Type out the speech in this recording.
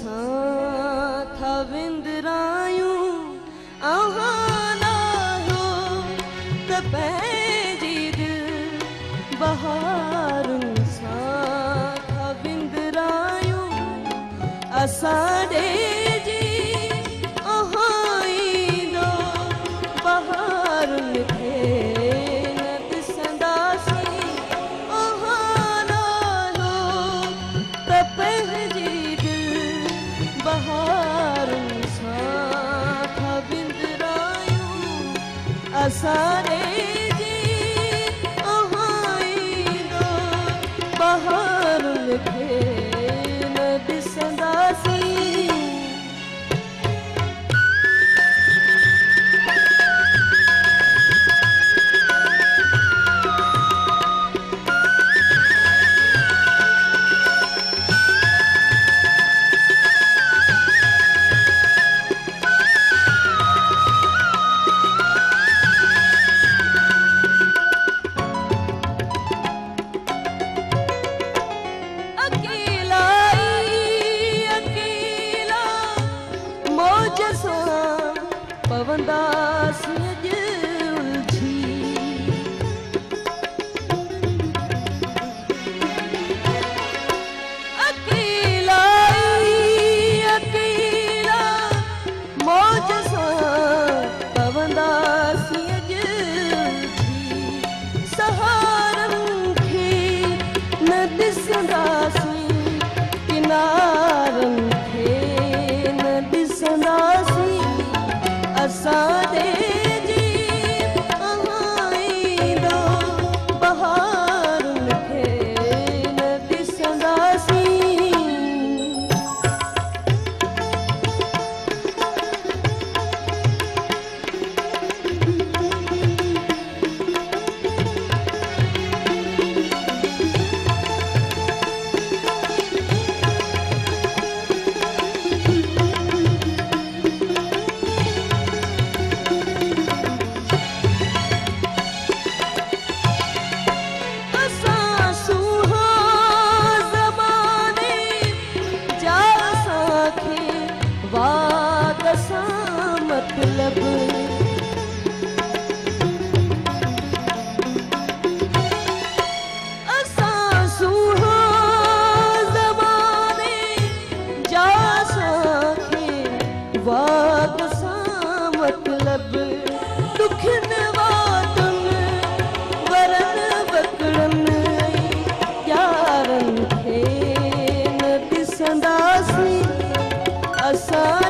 था विंदरायूं आहाना हो त पंहिंजी दिल बहारुनि सां था विंदरायूं असां ॾे ईंदो बहारुनि खे न ॾिसंदासीं आहाना हो त पंहिंजी बहारुनि सां था विंदरायूं असां ॾे ईंदो बहारुनि खे न ॾिसंदासीं। पवंदासीं उलझी अकेला मौज सां पवंदासीं उलझी सहारनि खे न ॾिसंदासीं किनारनि खे न ॾिसंदासीं असां ॾे ईंदो बहारुनि खे न ॾिसंदासीं। मतलब असां सुहा ज़माने जा असांखे वात सां मतलब दुखनि वातुनि वरनि वकड़नि यारनि खे न ॾिसंदासीं असां